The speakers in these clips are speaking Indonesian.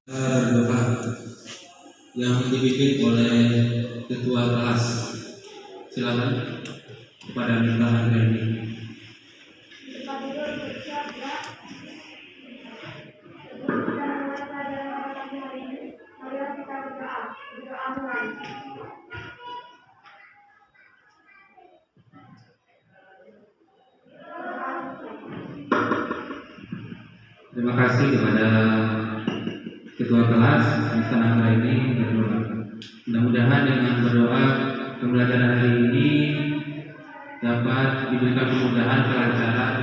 Berdoa yang dipimpin oleh ketua kelas. Silakan kepada minta ini. Terima kasih kepada ketua kelas Mr. Nangka ini berdoa. Mudah-mudahan dengan berdoa pembelajaran hari ini dapat diberikan kemudahan, kelancaran,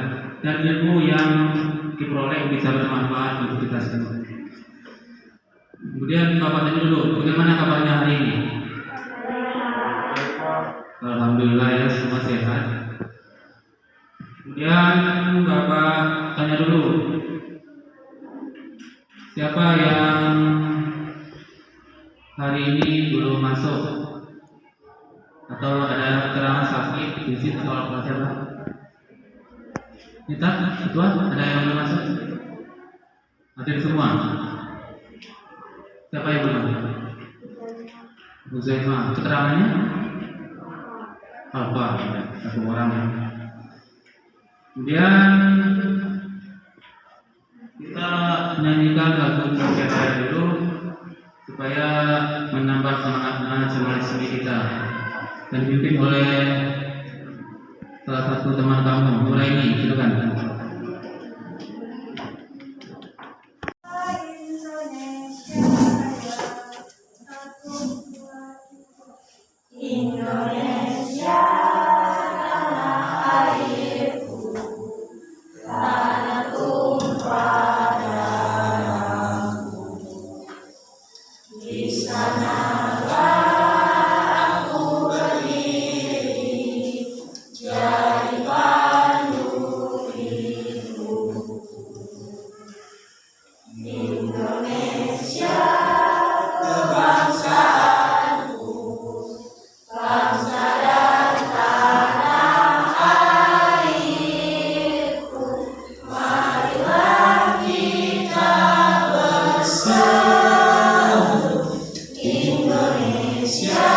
dan ilmu yang diperoleh bisa bermanfaat untuk kita semua. Kemudian Bapak tanya dulu, bagaimana kabarnya hari ini? Alhamdulillah ya, semua sehat. Kemudian Bapak tanya dulu, siapa yang hari ini belum masuk atau ada keterangan sakit, izin atau apa siapa? Kita, ketua, ada yang belum masuk? Hadir semua. Siapa yang belum? Bu Zaima, keterangannya? Apa? Satu orang. Kemudian kita nyanyikan lagu Percaya dulu supaya menambah semangat kita, dan dipimpin oleh salah satu teman kamu, Nuraini. Silakan. Indonesia tanah airku, tanah tumpah darahku. Di sanalah aku berdiri, jadi pandu hidupku. Indonesia kebangsaanku, bangsa dan tanah airku. Marilah kita bersatu, Indonesia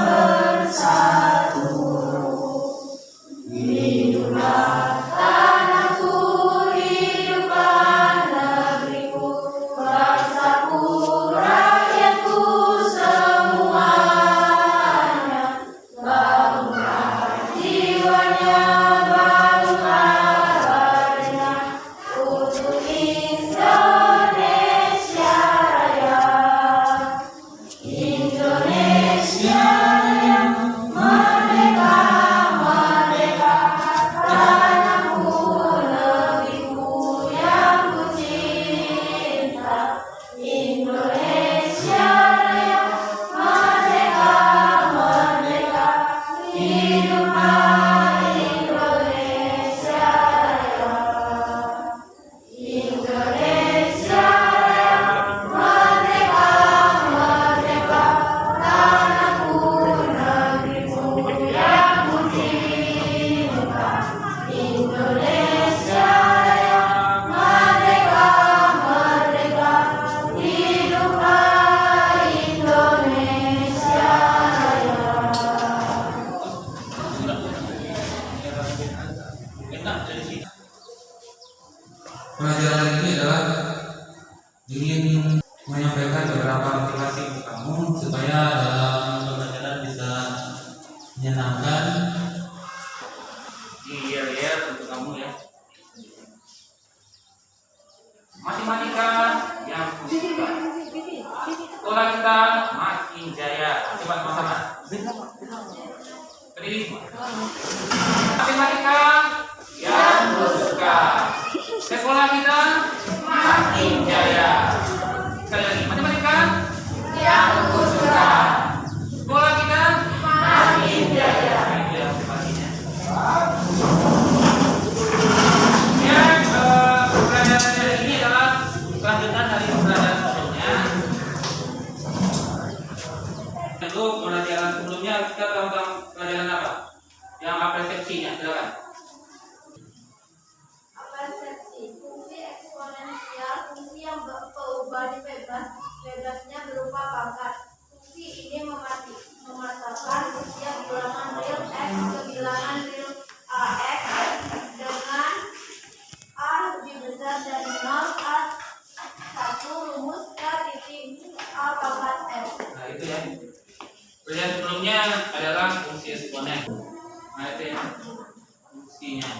bersatu. Hiduplah tanahku, hiduplah negeriku, bangsaku, rakyatku semuanya. Bangunlah jiwanya, bangunlah badannya untuk Indonesia Raya. Indonesia yang merdeka, merdeka, tanahku, negeriku yang ku cinta. Indonesia Raya, merdeka, merdeka, hiduplah Indonesia Raya. Indonesia Raya, merdeka, merdeka, tanahku, negeriku yang ku cinta. Indonesia Raya, merdeka, merdeka, hiduplah Indonesia Raya. Pelajaran ini adalah ingin menyampaikan beberapa motivasi untuk kamu supaya dalam pembelajaran bisa menyenangkan. Iya untuk kamu ya. Matematika yang kusuka. Sekolah kita makin jaya. Coba sama-sama. Berdiri. Matematika yang kusuka. Sekolah kita makin jaya. Sekali lagi, matematika yang kusuka. sekolah kita Makin jaya. Pelajaran dari ini adalah kelanjutan dari pelajaran sebelumnya. Tentu pelajaran sebelumnya kita tahu tentang pelajaran apa? Yang apresiasinya, silakan. Persepsi fungsi eksponensial, fungsi yang perubahan bebasnya berupa pangkat. Fungsi ini mematakan setiap bilangan real x ke bilangan real ax dengan a lebih besar dari 0 a1 rumus k titik a pangkat x. Nah itu ya. Pelajaran sebelumnya adalah fungsi eksponen. Nah itu ya fungsinya.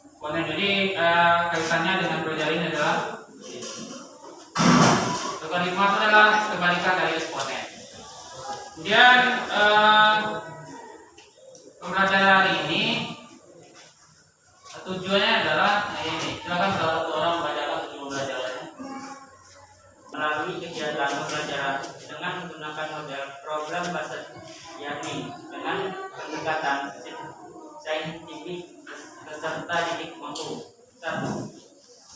Eksponen jadi kaitannya dengan pelajaran ini adalah logaritma itu adalah kebalikan dari eksponen. Kemudian pembelajaran hari ini tujuannya adalah ini. Silakan salah satu orang membacakan tujuan pembelajarannya. Melalui kegiatan pembelajaran dengan menggunakan model program bahasa yakni dengan pendekatan saintifik peserta didik mampu. 1.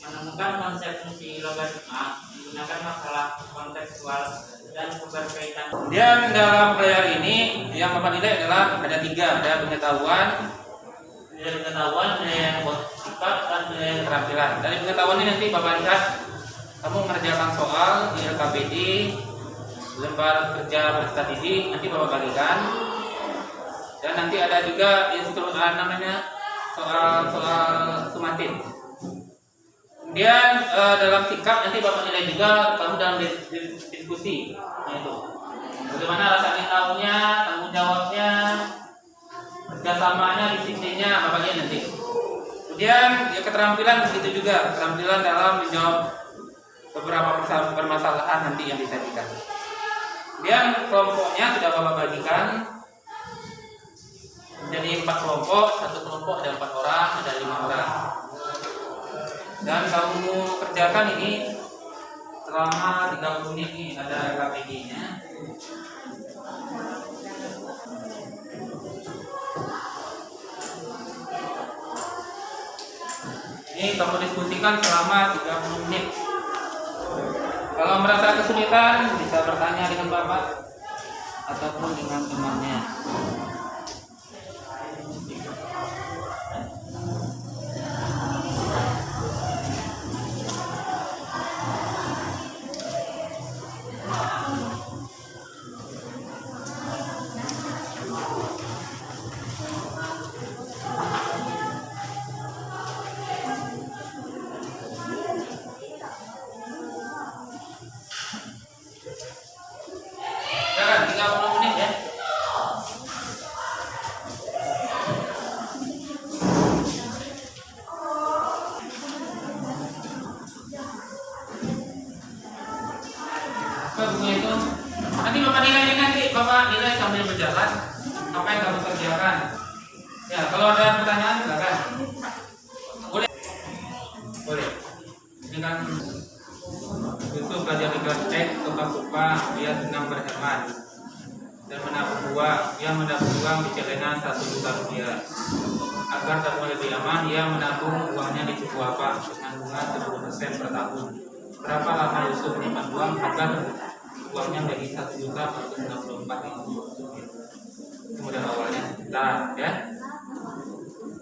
Menemukan konsep fungsi logaritma menggunakan masalah kontekstual dan keberkaitan. Kemudian dalam pelajaran ini yang Bapak nilai adalah ada 3, ada pengetahuan, ada yang sifat, dan ada yang keterampilan. Dari pengetahuan ini nanti Bapak lihat kamu mengerjakan soal di LKPD, lembar kerja peserta didik, nanti Bapak bagikan. Dan nanti ada juga namanya soal sumatin. Kemudian dalam sikap nanti Bapak nilai juga kamu dalam diskusi. Nah itu. Bagaimana rasa ingin tahunya, tanggung jawabnya, kerjasamanya, disiplinnya, Bapak lihat nanti. Kemudian ya, keterampilan begitu juga, keterampilan dalam menjawab beberapa permasalahan nanti yang disajikan. Kemudian kelompoknya sudah Bapak bagikan menjadi 4 kelompok, satu kelompok ada 4 orang, ada 5 orang. Dan kamu kerjakan ini selama 30 menit ini ada KPG-nya. Ini kamu diskusikan selama 30 menit. Kalau merasa kesulitan bisa bertanya dengan Bapak ataupun dengan temannya. Jangan 30 menit ya. Apa buku itu? Nanti Bapak nilai nanti Bapak nilai sambil berjalan apa yang kamu kerjakan. Ya, kalau ada pertanyaan silakan. Boleh. Boleh. Ini kan itu belajar di kelas X, suka-suka, dia senang berhemat dan menabung uang. Dia menabung uang di celengan 1 juta rupiah. Agar tabungan lebih aman, dia menabung uangnya di suku apa dengan bunga 10% per tahun. Berapa lama Yusuf menyimpan uang agar uangnya menjadi 1.464.000? Kemudian awalnya sejuta, ya.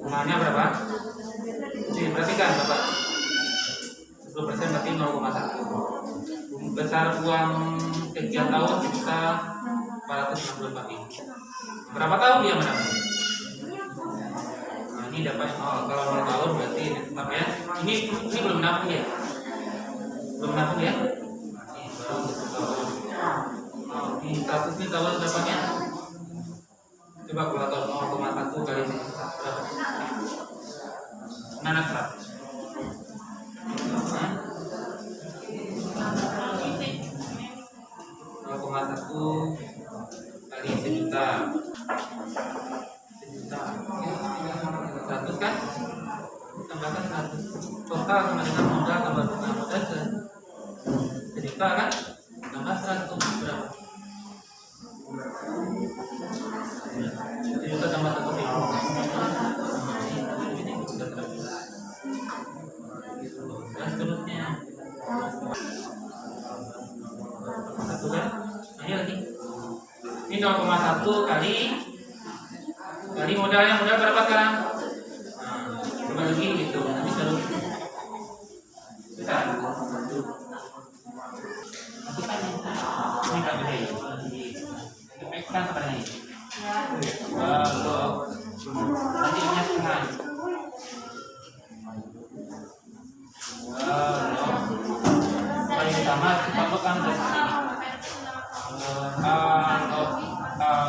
Bunganya berapa? Perhatikan Bapak. 10% berarti 0,1. Besar uang sekian tahun kita 464.000. Berapa tahun dia menabung? Nah, ini dapat kalau 0 tahun berarti tetap ya. Ini belum nabung ya? Belum nabung ya? Ini baru 1 tahun. Ini 100 ini tahun dapatnya. Coba kalkulator 0,1 kali berapa? Mana 100? Hah? 0,1 kali 1 juta. 100 kan? Tambahkan 100. Total sama dengan modal tambah bunga modal 1 juta kan? Tambah 100 berapa? 1 juta tambah 1 ribu. Dan seterusnya. Satu kan? Ini lagi. Ini 0,1 kali modal berapa sekarang? Coba lagi gitu. Nanti terus. Bisa. Nanti kan ini kan begini. Dipekkan kepada ini. Kalau nanti ini setengah. Paling utama kita kan dari sini. Kalau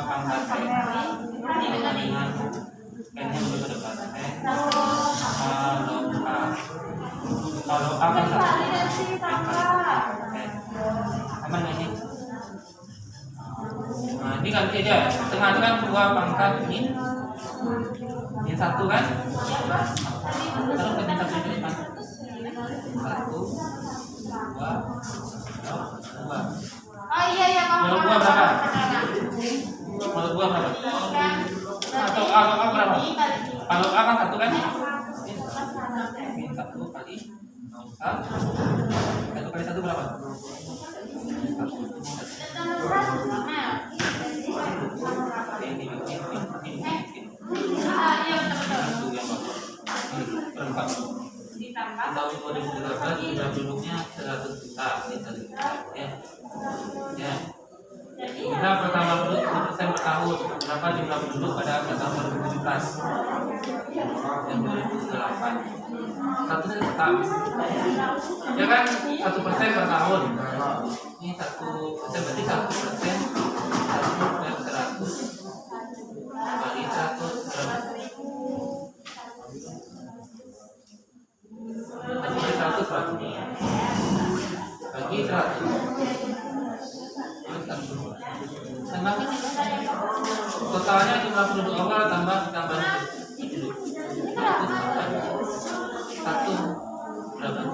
pangkat dengan kayaknya lebih ke depan. Kalau A kan aman ini. Nah, ini ganti aja. Tengah itu kan 2 pangkat ini. Ini 1 kan? Terus ganti 1 di depan. 1, 2, 2. Oh iya Kalau buah berapa? Kalau buah berapa? Atau A berapa? Kalau A kan 1 kan? Ini 1 kali 1 kali 1 berapa? 1. Tahun 2013 sudah penduduknya 100 juta ya. Kita pertama penduduk 1% per tahun. Berapa jumlah penduduk pada tahun 2017 dan 2008? 1 tetap. Ya kan 1% per tahun. Ini 1% berarti 1% 1/100 kali 100 bagi 100 berarti bagi 100 tambahkan totalnya jumlah penduduk awal tambah penduduk 1 berapa? 1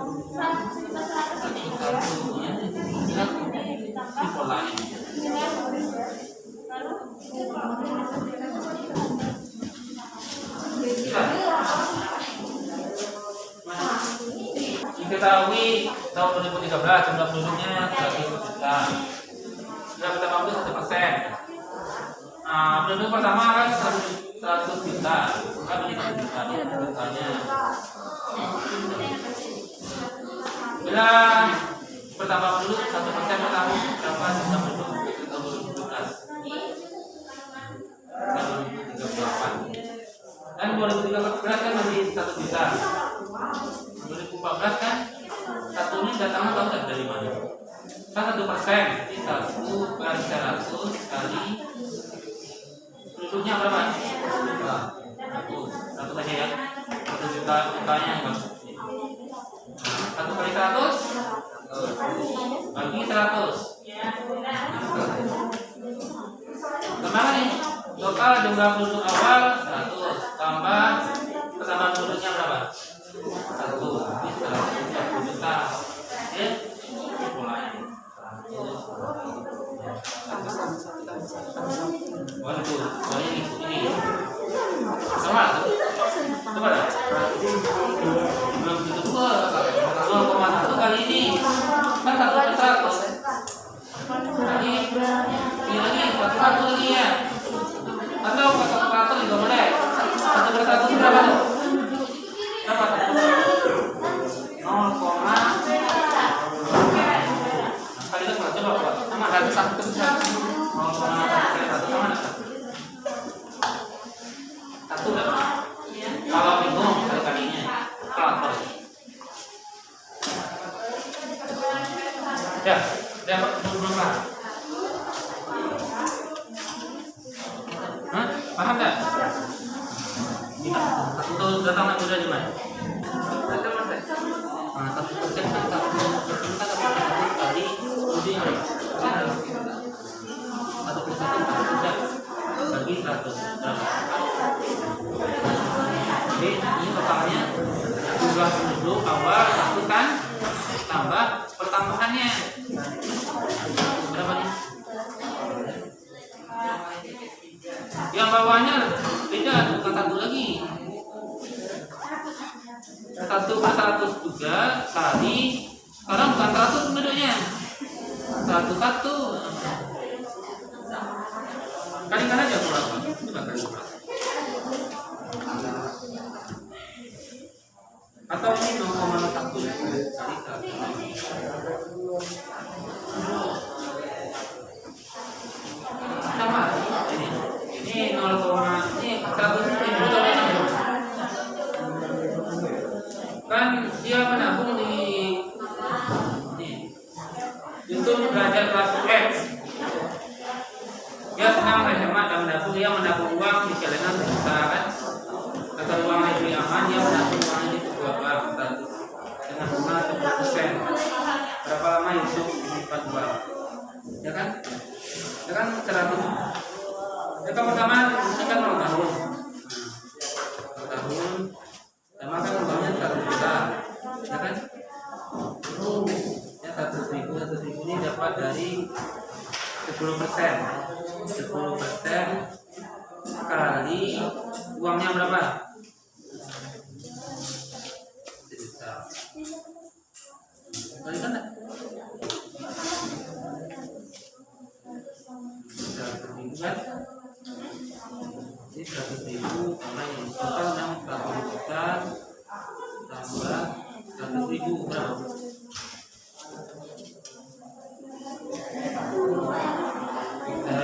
ya ini polanya diketahui tahun 2013 jumlah penduduknya 100 juta. Sudah kita ambil 1%. Nah, penduduk pertama kan 100 juta. Kan ini 1 juta nih totalnya. Bila pertama penduduk 1% per tahun berapa jumlah penduduk tahun 2017? Tahun 2038. Dan 2013 kan masih 1 juta. 2014 kan 1 ini datangnya tahu nggak dari mana? Kan 1%, ini 1 kali 100 kali penduduknya berapa? 1 saja ya, 1 juta jutanya yang 1 kali 100 bagi 100. Kemana nih? Total jumlah penduduk awal 100 tambah pertambahan penduduknya berapa? 1 ini 130 juta ya mulai 100 waduh ini sama coba dah belum gitu dua 0,1 kali ini kan 1/100 lagi ini lagi 1 lagi ya atau 1 juga boleh 1/1 berapa tuh? Berapa tuh? 0, kali itu coba sama ada 1 sama ada 1 berapa? Kalau bingung kali-kalinya kalkulator. Ya, dapat berapa? Hah? Paham nggak? Untuk datang anak muda di mana? Nah, 1% kan 1% kali uji berapa? 1% bagi 100 berapa? Jadi ini totalnya jumlah penduduk awal satu kan tambah pertambahannya berapa nih? Yang bawahnya beda, bukan satu lagi. 1/100 juga kali, sekarang bukan 100 penduduknya, 1 kalikan aja berapa? Coba kali berapa? Atau ini 0,1 kali 100 sama ini 0, ini 100 kan dia menabung di untuk belajar kelas X. Dia senang berhemat dan menabung, dia menabung uang di celengan sejuta kan. Agar uangnya lebih aman, dia menabung uangnya di sebuah bank dengan bunga 10%. Berapa lama hidup menyimpan uang? Ya kan? Ya kan 100. Ya kan pertama ini kan 0 tahun. 0 tahun. Dan makan uangnya 1 juta. Ya kan? Ya 100.000 ini dapat dari 10%. 10% kali uangnya berapa? 1 juta. Kali kan? 100.000 kan? Ini 100.000 karena yang total 100 juta tambah 100.000 berapa?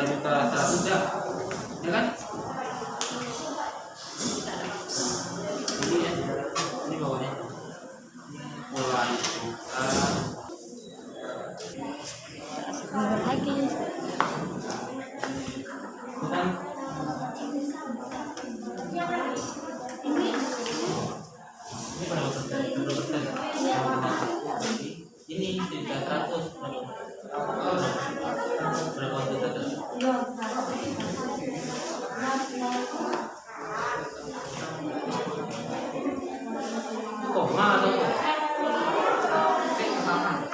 Juta 100 ya, ya kan? Ini ya, ini bawahnya. Mulai juta. Lagi. Bukan. Ini berapa persen? 20%. Ini juta 100. Berapa juta tadi? Koma atau sama?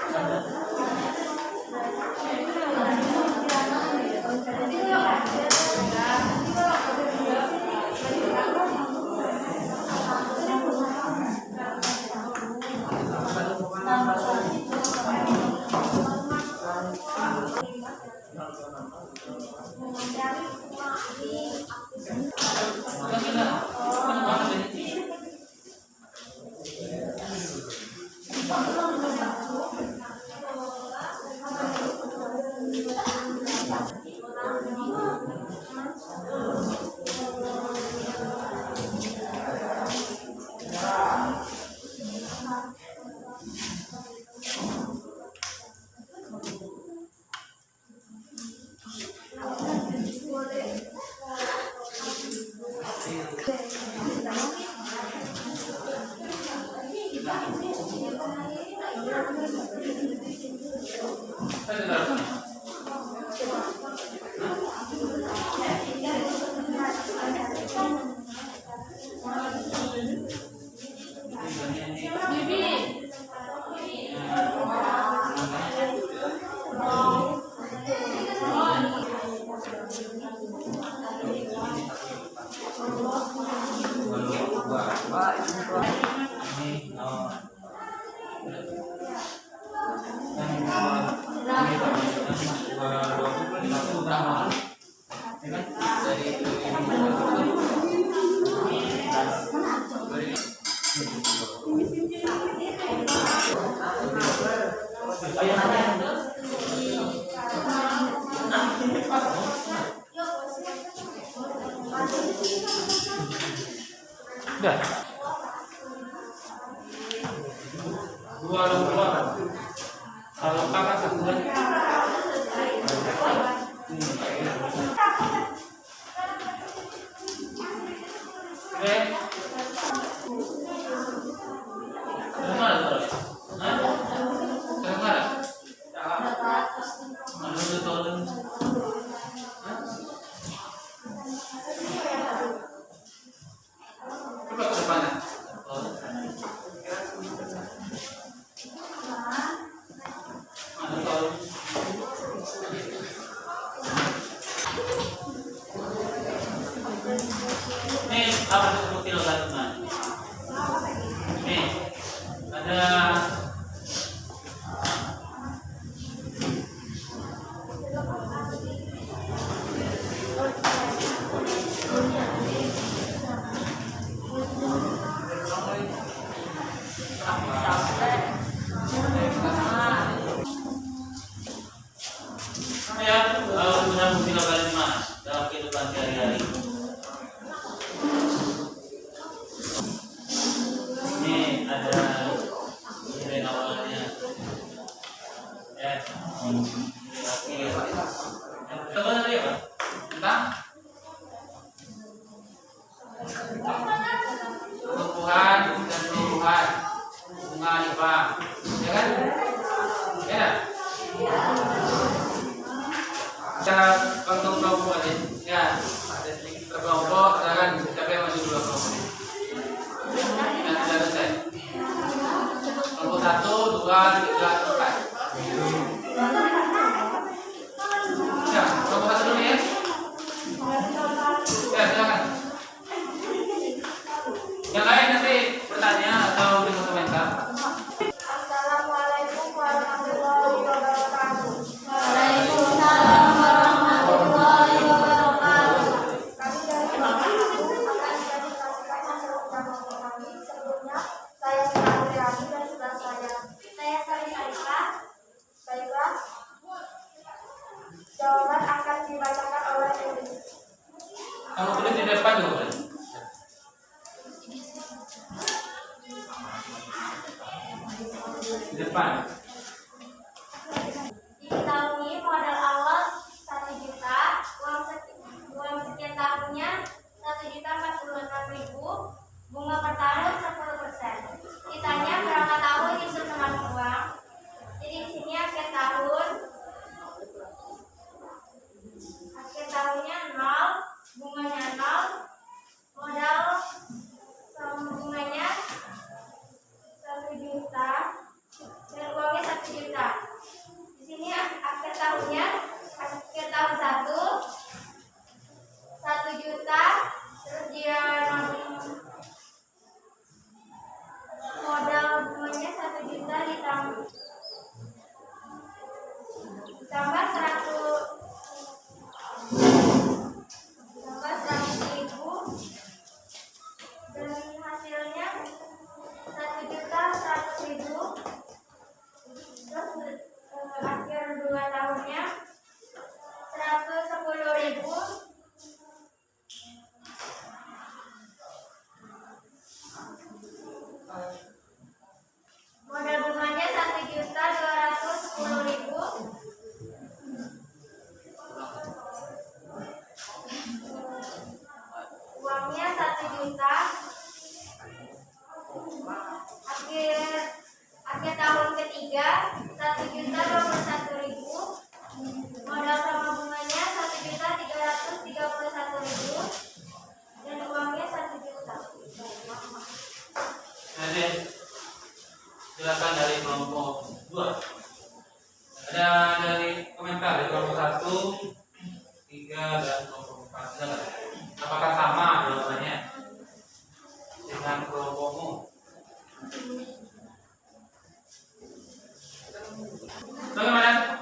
Udah. Dua keluar. Kalau kakak satu lagi. Oke. Dengar terus. Hah? Dengar. Mana betul? Coba ke depan. Mana tahu? Nih, apa disebut kilogram teman? Nih, ada ya, penggunaan kilogram teman dalam kehidupan sehari-hari. Ini ada nilai awalnya. Ya. Coba tadi apa? Tentang tumbuhan dan tumbuhan bunga IPA, ya kan? Ya. Kita untuk kelompok aja. Ya, ada sedikit terkelompok, silakan siapa yang masih dua kelompok. Yang sudah selesai. Kelompok 1, 2, 3, 4. Ya, kelompok 1 dulu ya. Ya, silakan. Yang lain nanti bertanya atau beri komentar. Assalamualaikum warahmatullahi wabarakatuh. Waalaikumsalam warahmatullahi wabarakatuh. Kami dari kelompok satu akan mendedikasikan hasil ucapan kami. Sebelumnya saya Sari Rami dan sebelah saya Sari Sarika. Baiklah, jawaban akan dibacakan oleh Elis. Kamu tulis di depan dulu. Di depan. Diketahui modal awal 1 juta, uang sekian tahunnya 1.046.000, bunga per tahun 10%. Ditanya berapa tahun itu termasuk uang. Jadi di sini akhir tahunnya 0, bunganya 0, modal sama bunganya 1 juta dan uangnya 1 juta. Di sini akhir tahun 1 juta, terus dia modal bunganya 1 juta ditambah 100.000 dan hasilnya 1.100.000. Terus akhir 2 tahunnya 110.000. Modal bunganya 1.210.000. Uangnya 1 juta. Akhir tahun ketiga 1.021.000. Modal sama bunganya 1.331.000 dan uangnya 1 juta. Jadi silakan dari kelompok 2. Ada dari komentar dari kelompok 1, 3 dan kelompok 4. Silakan. Apakah sama jawabannya dengan kelompokmu? Bagaimana?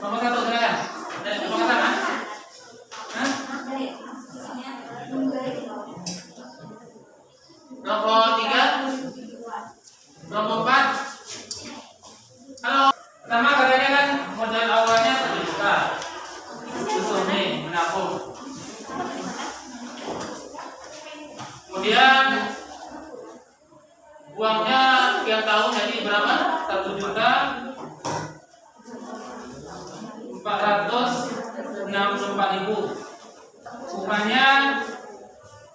Kelompok 1 silakan. Dan kelompok sama? Hah? Kelompok 3? Kelompok 4? Halo. Pertama katanya kan modal awalnya 1 juta. Betul nih, menabung. Kemudian Uangnya sekian tahun jadi berapa? 1.464.000. Bunganya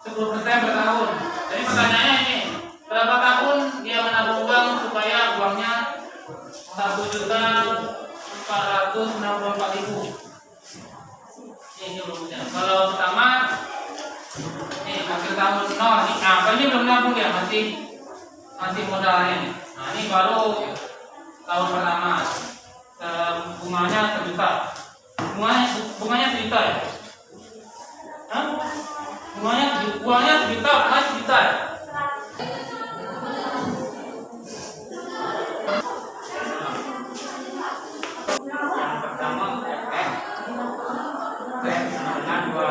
10% per tahun. Jadi pertanyaannya ini, berapa tahun dia menabung uang supaya uangnya 1.464.000? Ini rumusnya. Kalau pertama, ini akhir tahun 0. Nah, ini belum nabung ya, masih modalnya. Nah, ini baru tahun pertama. Bunganya 1 juta. Bunganya 1 juta ya? Hah? Uangnya 1 juta, bukan 1 juta ya? Yang pertama dengan 2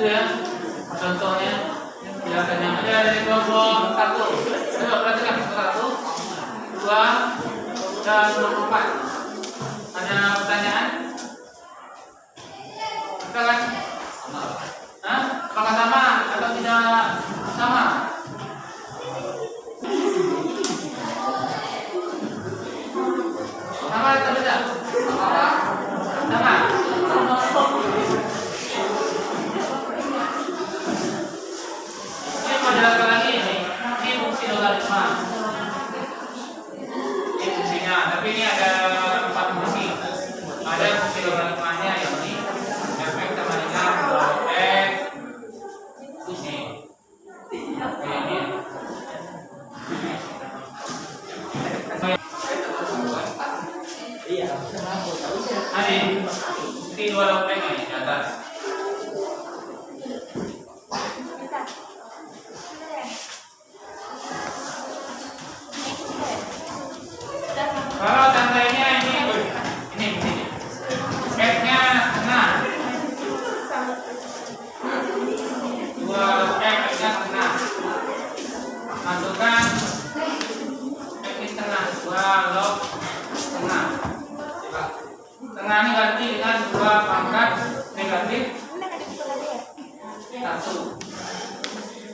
ya, contohnya biasanya ada dari 21. Coba perhatikan 1, 2, dan 24. Ada pertanyaan? Kita kan? Hah? Apakah sama atau tidak sama? Sama atau beda? Sama. Jelaskan lagi ini fungsi logaritma. Ini fungsinya, tapi ini ada 4 fungsi. Ada fungsi logaritmanya yang ini fx sama dengan 2x ini. Ini fungsi 2x ini di atas. Kalau tandanya ini X-nya tengah. 2X X-nya tengah. Masukkan X di tengah, 2 log tengah. Tengah ini ganti dengan 2 pangkat negatif 1.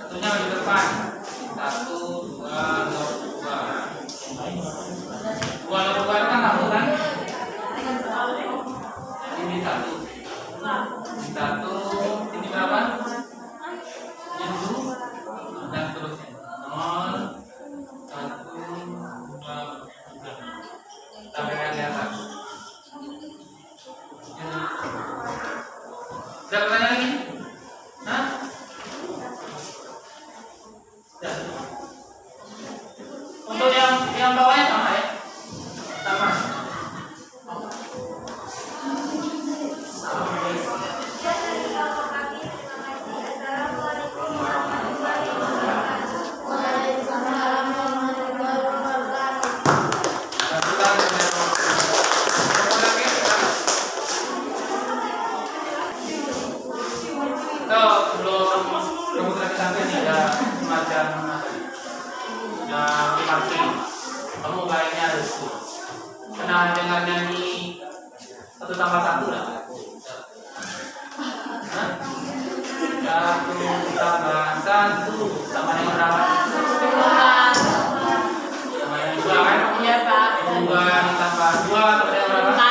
Satunya di depan. 1, 2 log 2. 2 log 2 kan satu kan? Ini 1. Ini berapa? Ini 2 dan seterusnya. 0, 1, 2, 3 sampai di atas. Ada pertanyaan lagi? Hah? Sudah. Untuk yang bawahnya sama ya? Sama. Sebelum sampai ini ada semacam party. Kamu kayaknya harus pernah dengar nyanyi 1 tambah 1 lah. 1 tambah 1 sama yang berapa? Sama yang 2 kan? Iya Pak. 2 ditambah 2 sama yang berapa? 4.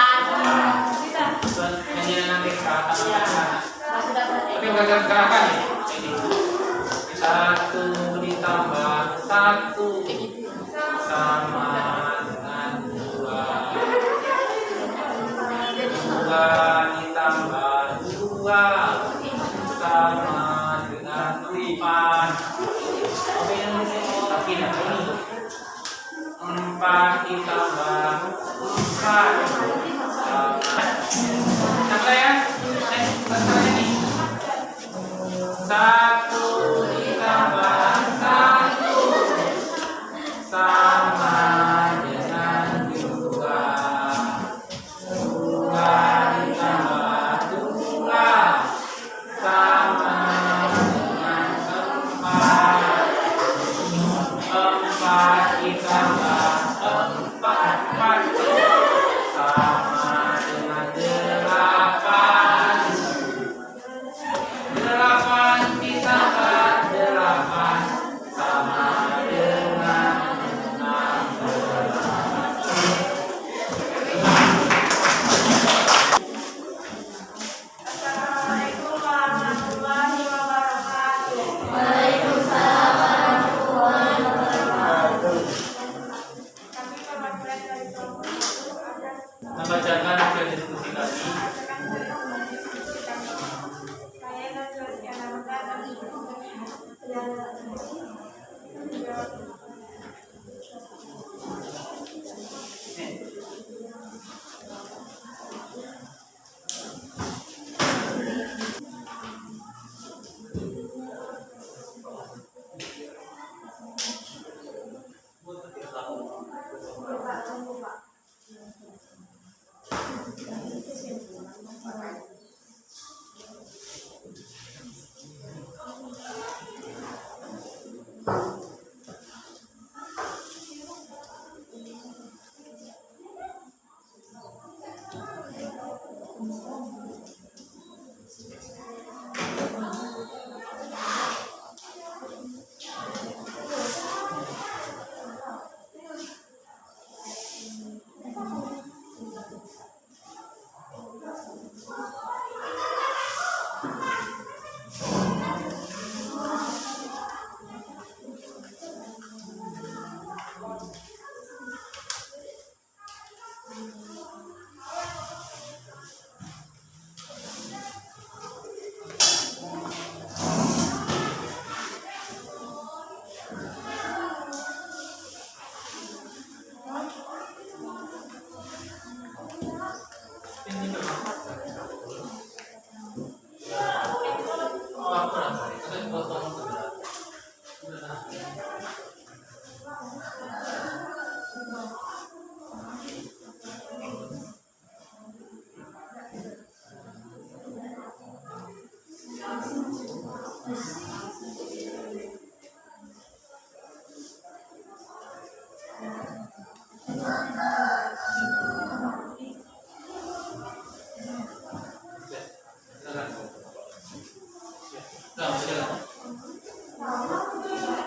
Terus nyanyi nanti ke atas. Tapi bukan gerakan ya? Ini 1 ditambah 1 sama dengan 2. 2 ditambah 2 sama dengan 4. Tapi nah ini 4 ditambah 4 sama. Sampai ya? Masalahnya nih 1 ditambah 1 sama dengan 2. ditambah 4 sama dengan 8. 8 ditambah 8 sama dengan 16. Assalamualaikum warahmatullahi wabarakatuh. Waalaikumsalam warahmatullahi wabarakatuh. Kami perwakilan dari kelompok 1 ada Membacakan hasil diskusi kami. saya Najwa Sianamka dan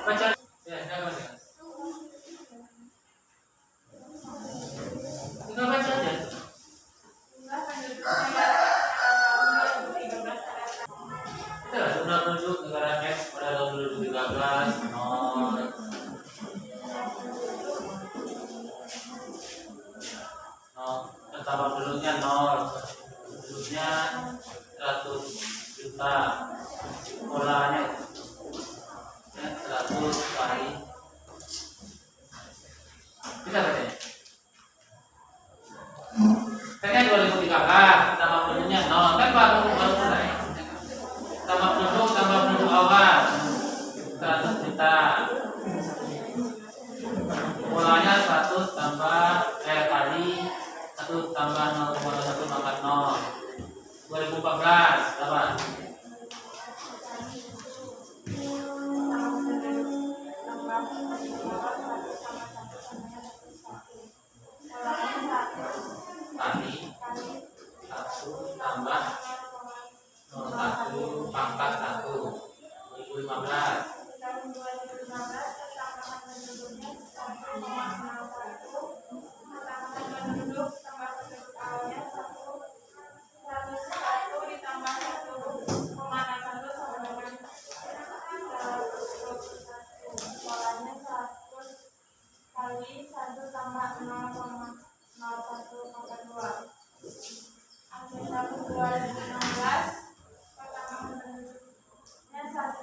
Baca. Ya, jangan baca. Tinggal baca aja. Kita sudah menuju negara X pada tahun 2013. Tambah penduduknya 0, penduduknya 100 juta, polanya ya, 100 kali. Bisa baca ya? Kan 2013 tambah penduduknya 0, kan baru selesai. Tambah penduduk awal 100 juta, polanya 100 tambah kali 1 tambah 0,1 maka 0. 2014 berapa? Kali 1 tambah 0,1 pangkat 1. 2015. tahun 2015 tambahan penduduknya 1,01, tambahan penduduk tambah penduduk awalnya 101 ditambah 1,61 sama dengan 121. Polanya 100 kali 1 tambah 0,01 pangkat 2. Akhir tahun 2016 tambahan penduduknya 1,01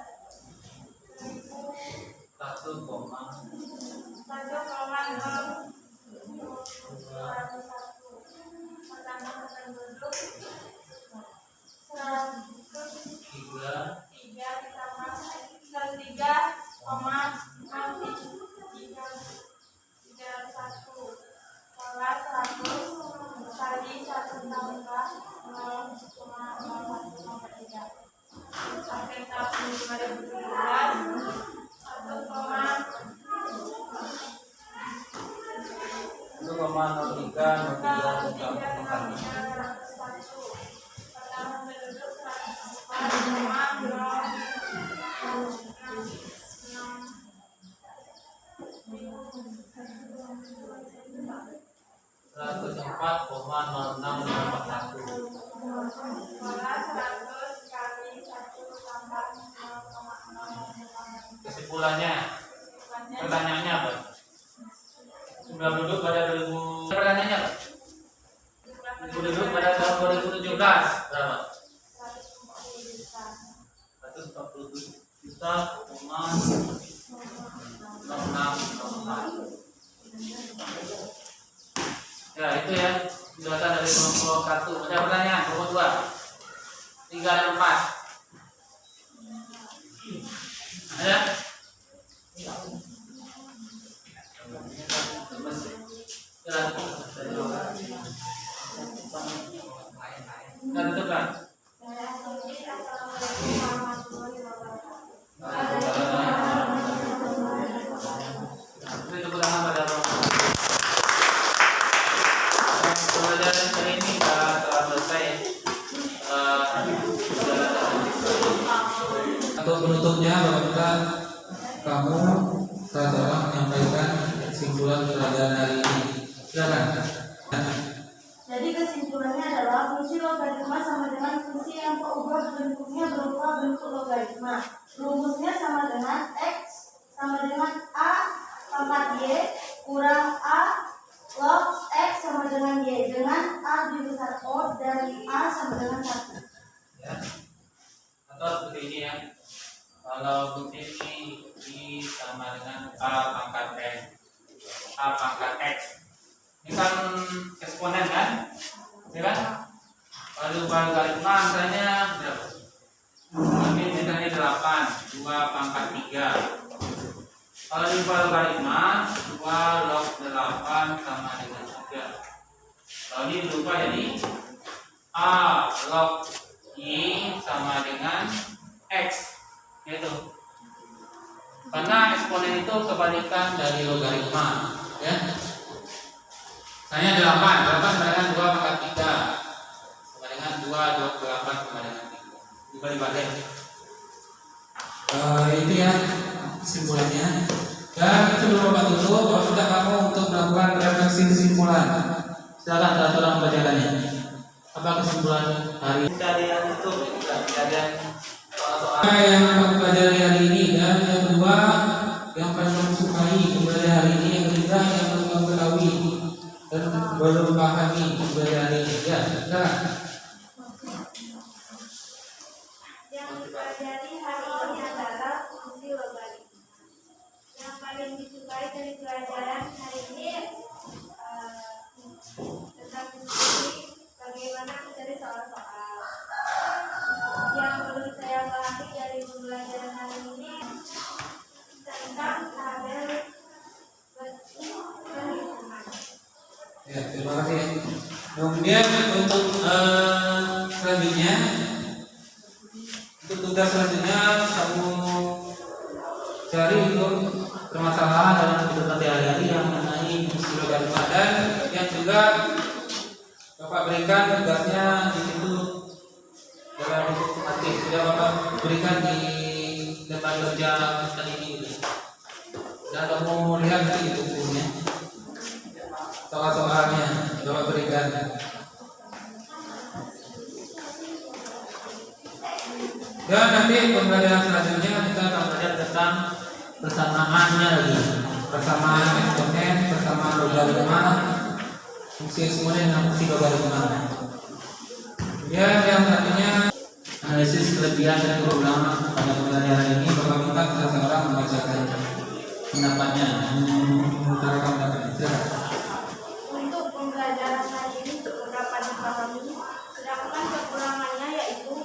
kali 1 tambah 0,01 Kesimpulannya, pertanyaannya apa? Jumlah penduduk pada 2000. Pertanyaannya apa? Jumlah penduduk pada tahun 2017 berapa? 147 juta, 66. Ya itu ya penjelasan dari kelompok 1. Ada pertanyaan kelompok 2, 3 dan 4. Ada? Kita tutupkan. Tepuk tangan pada pelajaran kali ini telah selesai. Untuk penutupnya, Bapak kamu seorang menyampaikan kesimpulan pelajaran hari ini. Silakan. Jadi kesimpulannya adalah fungsi logaritma sama dengan fungsi yang berubah bentuknya berupa bentuk logaritma. Rumusnya sama dengan X sama dengan A pangkat Y kurang A log X sama dengan Y dengan A dibesar O dan A sama dengan 1. Ya. Atau seperti ini ya. Kalau fungsi ini sama dengan A pangkat X. A pangkat X. Ini kan eksponen kan? Ya kan? Kalau logaritma misalnya berapa? Mungkin misalnya 8, 2 pangkat 3. Kalau di logaritma 2 log 8 sama dengan 3. Kalau ini berubah jadi A log Y sama dengan X. Gitu. Karena eksponen itu kebalikan dari logaritma, ya. Misalnya 8 sama dengan 2 pangkat 3 sama dengan 2 log 8 sama dengan 3. Dibalik-balik. Itu ya kesimpulannya. Dan sebelum Bapak tutup, Bapak minta kamu untuk melakukan refleksi kesimpulan. Silakan salah seorang membacakannya. Apa kesimpulan hari ini? Kalian itu kalian Yang kamu pelajari hari ini, dan yang kedua yang paling kamu sukai kembali hari ini, yang ketiga yang perlu kamu ketahui dan baru pahami kembali hari ini. Ya, silakan. Yang dipelajari hari ini adalah fungsi logaritma. Yang paling disukai dari pelajaran hari ini tentang fungsi bagaimana mencari soal-soal. Yang perlu saya pahami dari pembelajaran hari ini tentang tabel perhitungan. Ya, terima kasih. Kemudian untuk selanjutnya, untuk tugas selanjutnya kamu cari untuk permasalahan dalam kehidupan sehari-hari yang mengenai fungsi logaritma, dan yang juga Bapak berikan tugasnya di situ dalam bentuk sumatif. Sudah Bapak berikan di depan kerja tadi ini. Dan kamu lihat di bukunya soal-soalnya Bapak berikan. Dan nanti pembelajaran selanjutnya kita akan belajar tentang persamaannya lagi, persamaan eksponen, persamaan logaritma, fungsi eksponen dan fungsi logaritma. Ya, yang selanjutnya analisis kelebihan dan kekurangan pada pembelajaran ini. Bapak minta salah seorang membacakan pendapatnya, mengutarakan pendapatnya. Silakan. Untuk pembelajaran hari ini cukup dapat dipahami, sedangkan kekurangannya yaitu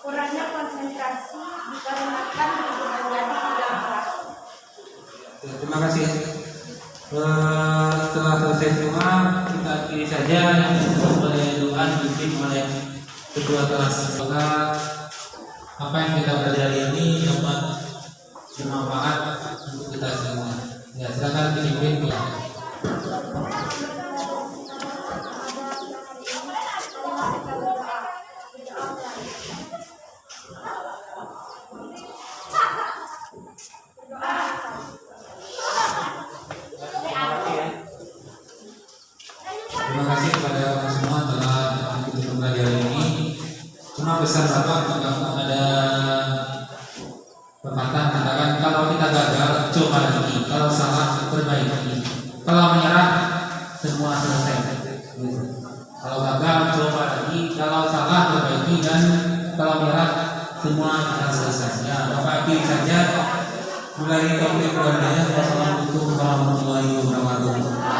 kurangnya konsentrasi dikarenakan hubungannya di dalam kelas. Terima kasih. Setelah selesai semua, kita pilih saja yang disebut oleh doa dipimpin oleh ketua kelas. Semoga apa yang kita pelajari ini dapat bermanfaat untuk kita semua. Ya, silakan dipimpin. Terima kasih kepada semua telah mengikuti pembelajaran ini. Cuma pesan Bapak, kalau ada pepatah katakan kalau kita gagal coba lagi, kalau salah perbaiki, kalau menyerah semua selesai. Kalau gagal coba lagi, kalau salah perbaiki, dan kalau menyerah semua akan selesai. Ya, Bapak akhiri saja. Mulai topik berikutnya. Wassalamualaikum warahmatullahi wabarakatuh.